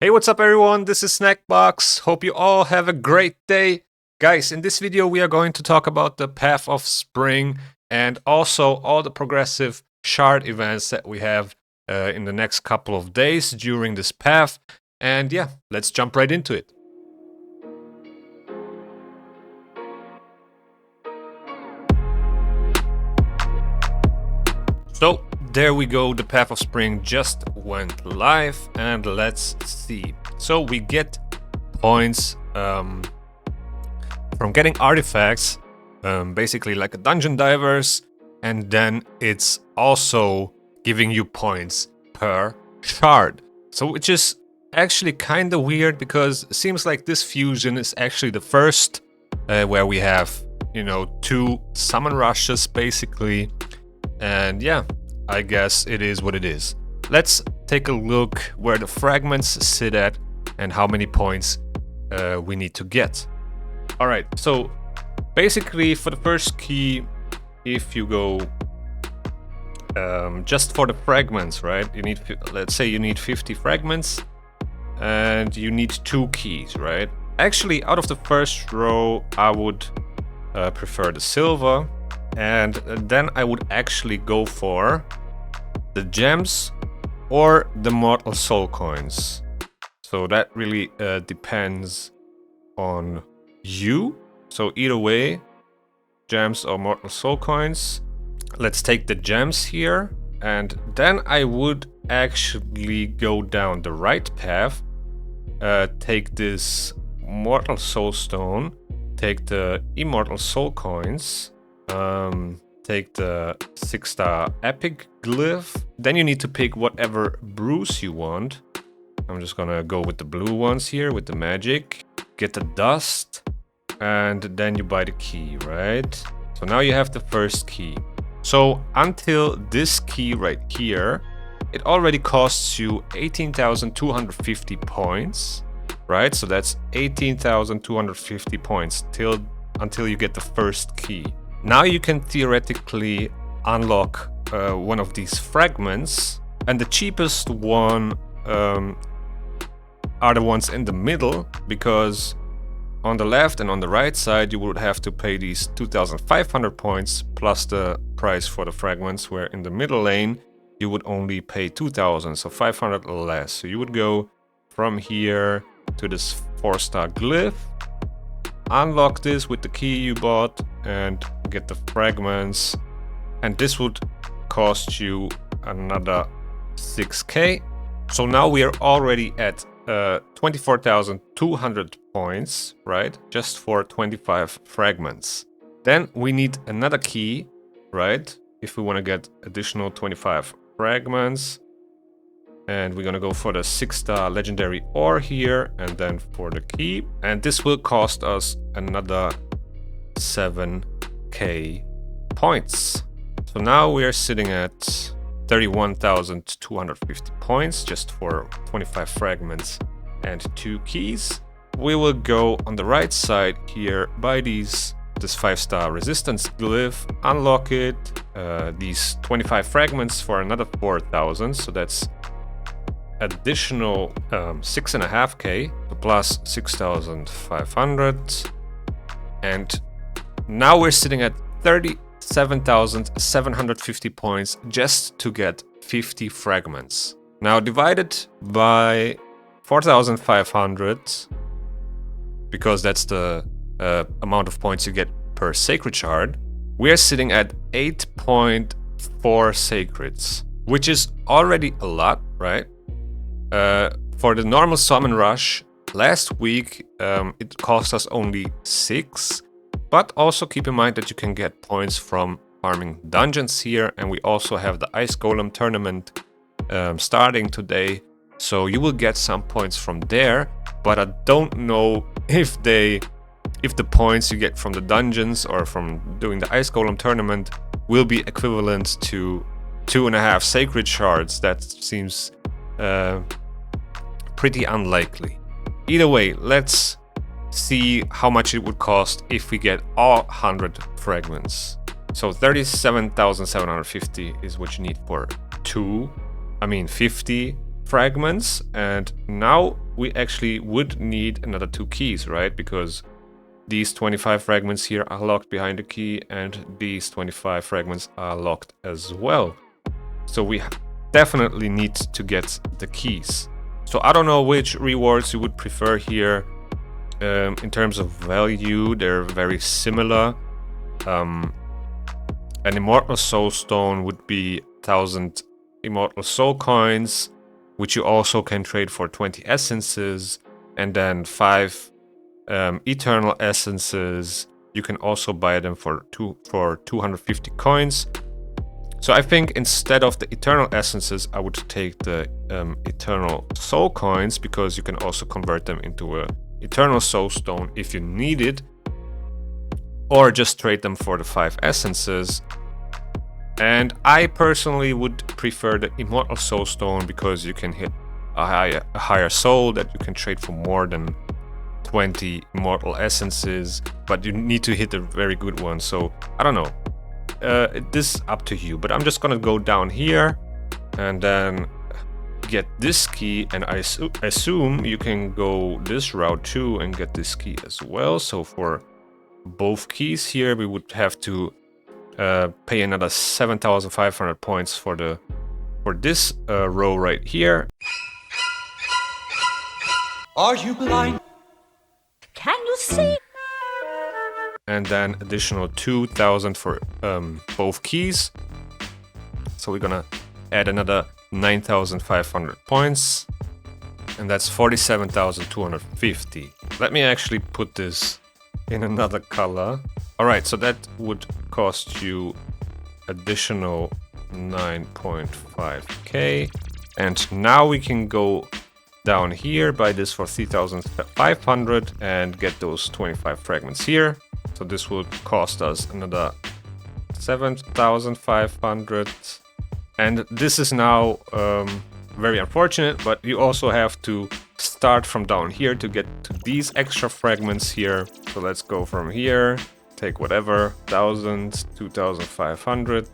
Hey, what's up everyone? This is Snackbox. Hope you all have a great day. Guys, in this video we are going to talk about the Path of Spring and also all the progressive shard events that we have in the next couple of days during this path. And yeah, let's jump right into it. So there we go, the Path of Spring just went live and let's see. So we get points from getting artifacts, basically like a dungeon divers, and then it's also giving you points per shard. So which is actually kind of weird because it seems like this fusion is actually the first where we have, you know, 2 summon rushes basically. And yeah, I guess it is what it is. Let's take a look where the fragments sit at and how many points we need to get. Alright, so basically for the first key, if you go just for the fragments, right? You need, let's say you need 50 fragments and you need 2 keys, right? Actually, out of the first row, I would prefer the silver. And then I would actually go for the gems or the mortal soul coins. So that really depends on you. So either way, gems or mortal soul coins. Let's take the gems here. And then I would actually go down the right path. Take this mortal soul stone. Take the immortal soul coins. Take the 6-star epic glyph. Then you need to pick whatever brews you want. I'm just gonna go with the blue ones here with the magic. Get the dust and then you buy the key, right? So now you have the first key. So until this key right here, it already costs you 18,250 points, right? So that's 18,250 points until you get the first key. Now you can theoretically unlock one of these fragments, and the cheapest one are the ones in the middle, because on the left and on the right side you would have to pay these 2,500 points plus the price for the fragments, where in the middle lane you would only pay 2,000, so 500 less. So you would go from here to this 4-star glyph, unlock this with the key you bought and get the fragments, and this would cost you another 6k. So now we are already at 24,200 points, right? Just for 25 fragments. Then we need another key, right? If we want to get additional 25 fragments. And we're gonna go for the 6-star legendary ore here, and then for the key. And this will cost us another 7k points. So now we are sitting at 31,250 points just for 25 fragments and 2 keys. We will go on the right side here, buy this 5-star resistance glyph, unlock it, these 25 fragments for another 4,000, so that's additional 6.5k plus 6,500, and now we're sitting at 37,750 points just to get 50 fragments. Now divided by 4,500, because that's the amount of points you get per sacred shard, we are sitting at 8.4 sacreds, which is already a lot, right? For the normal summon rush, last week it cost us only 6, but also keep in mind that you can get points from farming dungeons here, and we also have the Ice Golem tournament starting today, so you will get some points from there, but I don't know if the points you get from the dungeons or from doing the Ice Golem tournament will be equivalent to 2.5 sacred shards. That seems pretty unlikely. Either way, let's see how much it would cost if we get all 100 fragments. So 37,750 is what you need for 50 fragments, and now we actually would need another 2 keys, right? Because these 25 fragments here are locked behind the key, and these 25 fragments are locked as well. So we definitely need to get the keys. So I don't know which rewards you would prefer here. In terms of value, they're very similar. An Immortal Soul Stone would be 1000 Immortal Soul Coins, which you also can trade for 20 Essences, and then 5 Eternal Essences. You can also buy them for 250 coins. So I think instead of the Eternal Essences, I would take the Eternal Soul Coins, because you can also convert them into a Eternal Soul Stone if you need it, or just trade them for the 5 Essences. And I personally would prefer the Immortal Soul Stone, because you can hit a higher soul that you can trade for more than 20 Immortal Essences, but you need to hit a very good one. So I don't know, this is up to you, but I'm just gonna go down here and then get this key, and I assume you can go this route too and get this key as well. So for both keys here, we would have to pay another 7,500 points for this row right here. Are you blind? Can you see? And then additional 2,000 for both keys. So we're gonna add another 9,500 points, and that's 47,250. Let me actually put this in another color. All right, so that would cost you additional 9.5k. And now we can go down here, buy this for 3,500 and get those 25 fragments here. So this would cost us another 7,500. And this is now very unfortunate, but you also have to start from down here to get to these extra fragments here. So let's go from here, take whatever, 1,000, 2,500,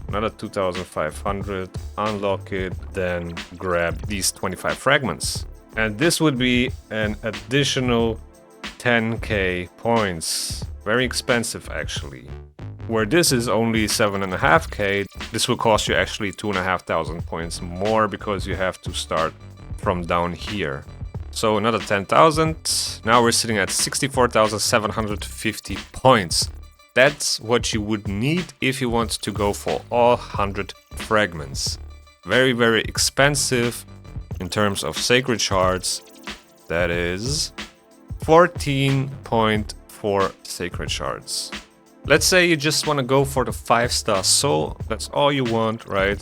another 2,500, unlock it, then grab these 25 fragments. And this would be an additional 10k points. Very expensive actually. Where this is only 7.5k, this will cost you actually 2,500 points more, because you have to start from down here. So another 10,000. Now we're sitting at 64,750 points. That's what you would need if you want to go for all 100 fragments. Very, very expensive in terms of sacred shards. That is 14.4 sacred shards. Let's say you just want to go for the 5-star soul. That's all you want, right?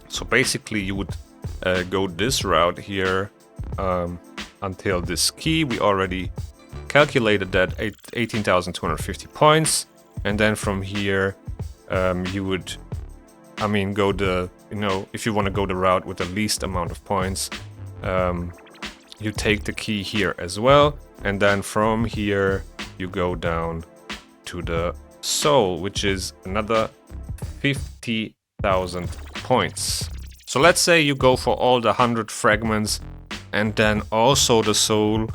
So basically you would go this route here until this key. We already calculated that 18,250 points. And then from here you would, go the, if you want to go the route with the least amount of points, you take the key here as well. And then from here you go down to the soul, which is another 50,000 points. So let's say you go for all the 100 fragments and then also the soul.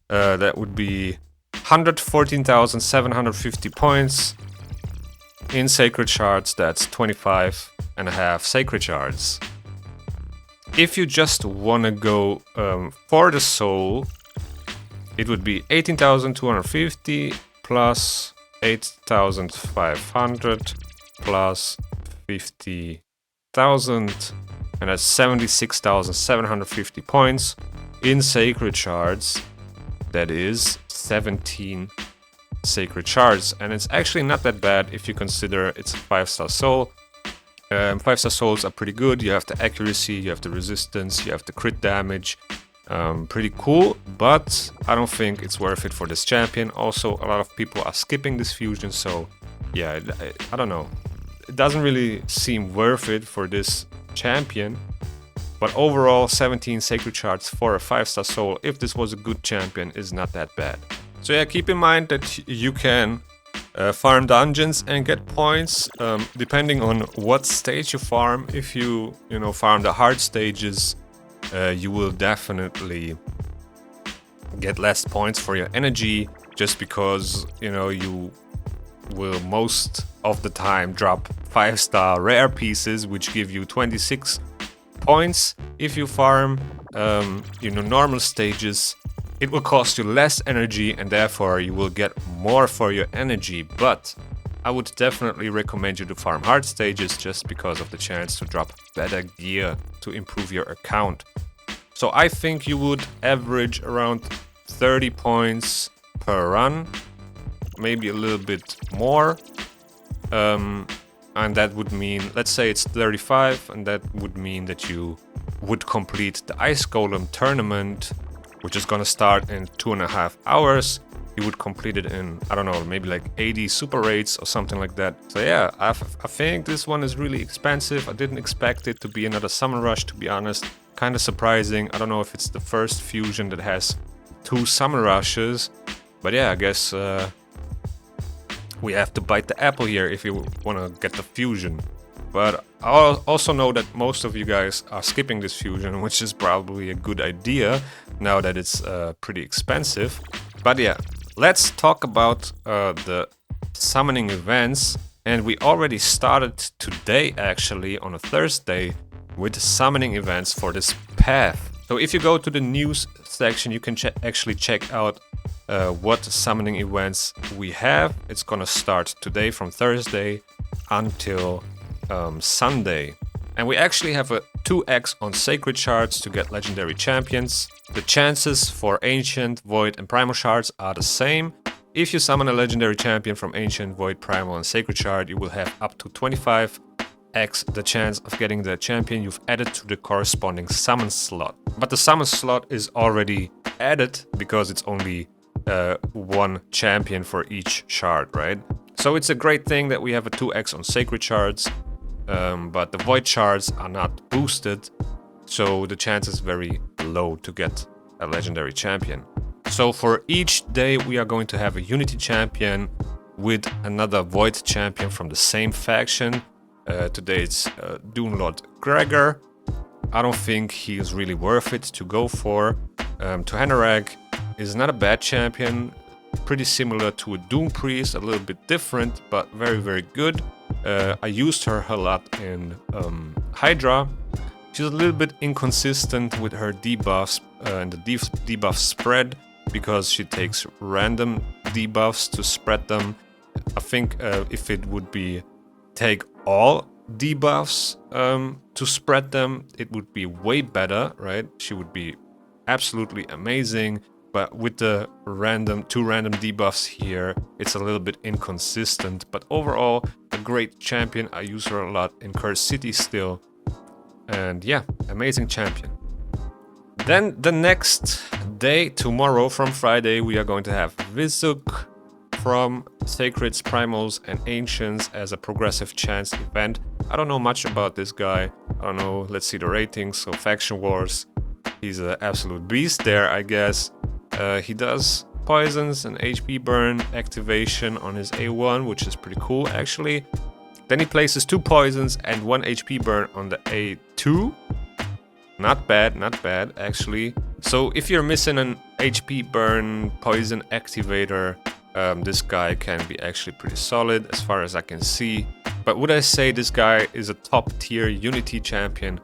That would be 114,750 points. In sacred shards, that's 25.5 sacred shards. If you just want to go for the soul, it would be 18,250 plus 8,500 plus 50,000, and that's 76,750 points. In sacred shards, that is 17 sacred shards, and it's actually not that bad if you consider it's a 5-star soul. 5-star souls are pretty good. You have the accuracy, you have the resistance, you have the crit damage. Pretty cool, but I don't think it's worth it for this champion. Also, a lot of people are skipping this fusion, so yeah, I don't know. It doesn't really seem worth it for this champion. But overall, 17 sacred shards for a 5-star soul, if this was a good champion, is not that bad. So yeah, keep in mind that you can farm dungeons and get points depending on what stage you farm. If you farm the hard stages, you will definitely get less points for your energy, just because, you know, you will most of the time drop 5-star rare pieces, which give you 26 points. If you farm, normal stages, it will cost you less energy and therefore you will get more for your energy. But I would definitely recommend you to farm hard stages, just because of the chance to drop better gear to improve your account. So I think you would average around 30 points per run, maybe a little bit more. And that would mean, let's say it's 35, and that would mean that you would complete the Ice Golem tournament, which is gonna start in 2.5 hours. You would complete it in, I don't know, maybe like 80 super raids or something like that. So yeah, I think this one is really expensive. I didn't expect it to be another Summon Rush, to be honest. Kind of surprising. I don't know if it's the first fusion that has 2 Summon Rushes. But yeah, I guess we have to bite the apple here if you want to get the fusion. But I also know that most of you guys are skipping this fusion, which is probably a good idea now that it's pretty expensive. But yeah, let's talk about the summoning events. And we already started today, actually, on a Thursday, with summoning events for this path. So if you go to the news section, you can actually check out what summoning events we have. It's gonna start today from Thursday until Sunday. And we actually have a 2x on sacred shards to get legendary champions. The chances for ancient, void and primal shards are the same. If you summon a legendary champion from ancient, void, primal and sacred shard, you will have up to 25x the chance of getting the champion you've added to the corresponding summon slot. But the summon slot is already added because it's only one champion for each shard, right? So it's a great thing that we have a 2x on sacred shards, but the void shards are not boosted, so the chance is very low to get a legendary champion. So for each day we are going to have a unity champion with another void champion from the same faction. Today it's Doomlord Gregor. I don't think he is really worth it to go for. Tuhanarag is not a bad champion, pretty similar to a Doom Priest, a little bit different, but very, very good. I used her a lot in Hydra. She's a little bit inconsistent with her debuffs and the debuff spread, because she takes random debuffs to spread them. I think if it would be take all debuffs to spread them, it would be way better, right? She would be absolutely amazing. But with the two random debuffs here, it's a little bit inconsistent. But overall, a great champion. I use her a lot in Curse City still. And yeah, amazing champion. Then the next day, tomorrow from Friday, we are going to have Vizuk from Sacreds, Primals and Ancients as a progressive chance event. I don't know much about this guy. I don't know, let's see the ratings. So Faction Wars, he's an absolute beast there, I guess. He does poisons and HP burn activation on his A1, which is pretty cool actually. Then he places 2 poisons and 1 HP burn on the A2. Not bad actually. So if you're missing an HP burn poison activator, this guy can be actually pretty solid as far as I can see. But would I say this guy is a top tier Unity champion?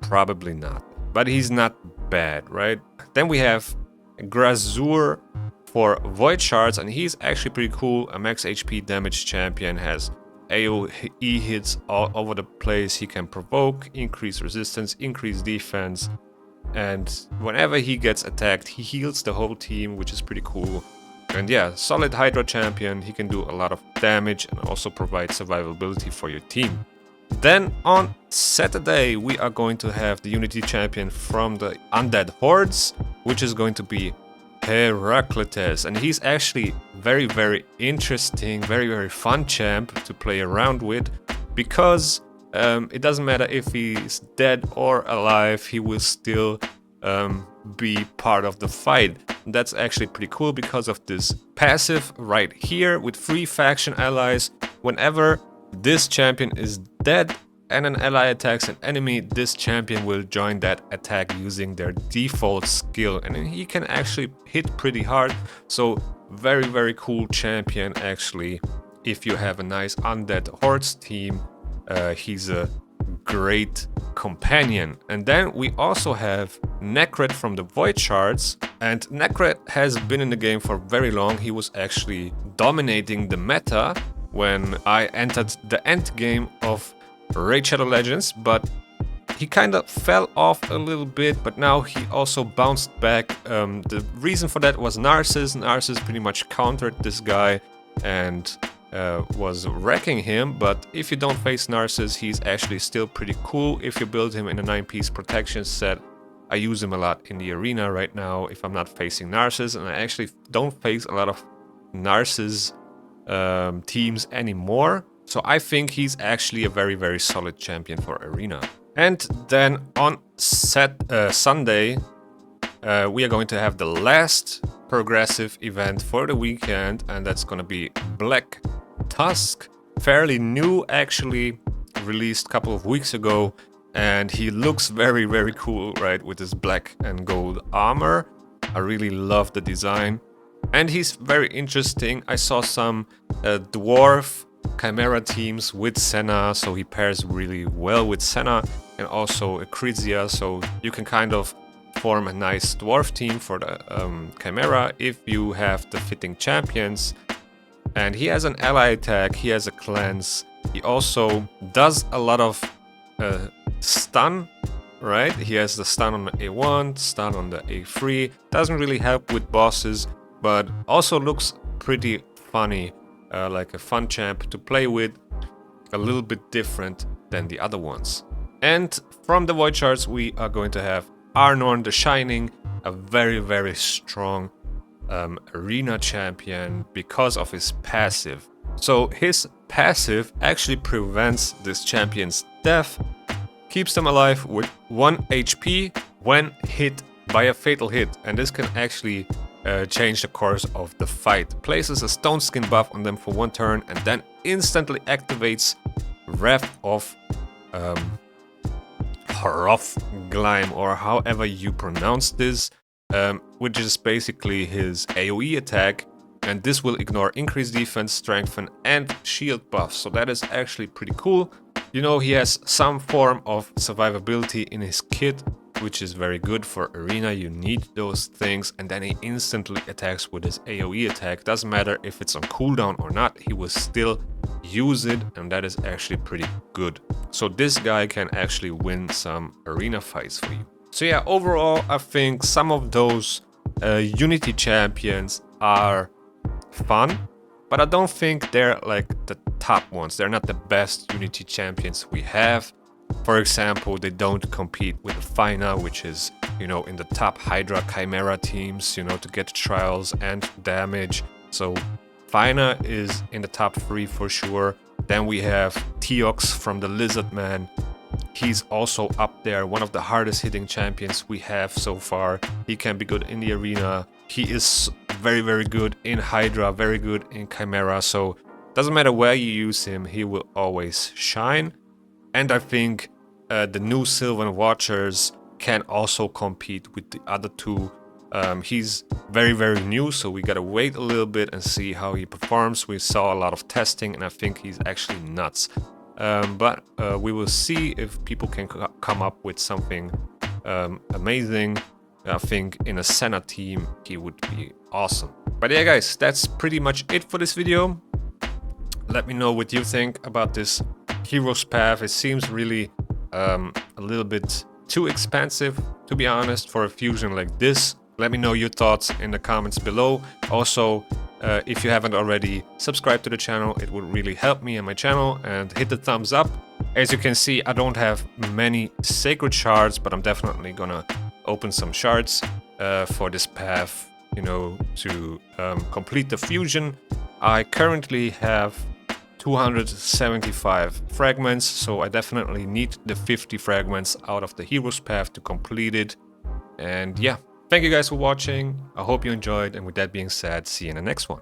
Probably not. But he's not bad, right? Then we have Grazur for Void Shards, and he's actually pretty cool. A max HP damage champion, has AoE hits all over the place. He can provoke, increase resistance, increase defense, and whenever he gets attacked, he heals the whole team, which is pretty cool. And yeah, solid Hydra champion. He can do a lot of damage and also provide survivability for your team. Then on Saturday, we are going to have the Unity champion from the Undead Hordes, which is going to be Heraclitus. And he's actually very, very interesting, very, very fun champ to play around with, because it doesn't matter if he's dead or alive, he will still be part of the fight. And that's actually pretty cool because of this passive right here with free faction allies. Whenever this champion is dead and an ally attacks an enemy, this champion will join that attack using their default skill, and he can actually hit pretty hard. So very cool champion actually. If you have a nice undead hordes team, he's a great companion. And then we also have Necret from the Void Shards, and Necret has been in the game for very long. He was actually dominating the meta when I entered the end game of Raid Shadow Legends, but he kind of fell off a little bit, but now he also bounced back. The reason for that was Narcissus. Narcissus pretty much countered this guy and was wrecking him, but if you don't face Narcissus, he's actually still pretty cool if you build him in a 9-piece protection set. I use him a lot in the arena right now if I'm not facing Narcissus, and I actually don't face a lot of Narcissus teams anymore. So I think he's actually a very solid champion for arena. And then on Sunday, we are going to have the last progressive event for the weekend, and that's gonna be Black Tusk. Fairly new actually, released a couple of weeks ago, and he looks very cool, right, with his black and gold armor. I really love the design, and he's very interesting. I saw some dwarf Chimera teams with Senna, so he pairs really well with Senna, and also Acrizia, so you can kind of form a nice dwarf team for the Chimera if you have the fitting champions. And he has an ally attack, he has a cleanse, he also does a lot of stun, right? He has the stun on the A1, stun on the A3, doesn't really help with bosses, but also looks pretty funny, like a fun champ to play with, a little bit different than the other ones. And from the Void Shards we are going to have Arnorn the Shining, a very strong arena champion because of his passive. So his passive actually prevents this champion's death, keeps them alive with 1 HP when hit by a fatal hit, and this can actually change the course of the fight. Places a stone skin buff on them for 1 turn and then instantly activates Wrath of Hrothgleim, or however you pronounce this, which is basically his AoE attack, and this will ignore increased defense, strengthen, and shield buffs. So that is actually pretty cool. You know, he has some form of survivability in his kit, which is very good for arena. You need those things, and then he instantly attacks with his AoE attack. Doesn't matter if it's on cooldown or not, he will still use it, and that is actually pretty good. So this guy can actually win some arena fights for you. So yeah, overall I think some of those Unity champions are fun, but I don't think they're like the top ones. They're not the best Unity champions we have. For example, they don't compete with Fina, which is, you know, in the top Hydra Chimera teams, you know, to get trials and damage. So Fina is in the top 3 for sure. Then we have Teox from the Lizard Man. He's also up there, one of the hardest hitting champions we have so far. He can be good in the arena. He is very good in Hydra, very good in Chimera. So doesn't matter where you use him, he will always shine. And I think the new Sylvan Watchers can also compete with the other two. He's very new, so we gotta wait a little bit and see how he performs. We saw a lot of testing, and I think he's actually nuts. But we will see if people can come up with something amazing. I think in a Senna team, he would be awesome. But yeah, guys, that's pretty much it for this video. Let me know what you think about this Hero's Path. It seems really a little bit too expensive, to be honest, for a fusion like this. Let me know your thoughts in the comments below. Also, if you haven't already, subscribe to the channel. It would really help me and my channel, and hit the thumbs up. As you can see, I don't have many sacred shards, but I'm definitely gonna open some shards for this path, you know, to complete the fusion. I currently have 275 fragments, so I definitely need the 50 fragments out of the Hero's Path to complete it. And yeah, thank you guys for watching. I hope you enjoyed, and with that being said, see you in the next one.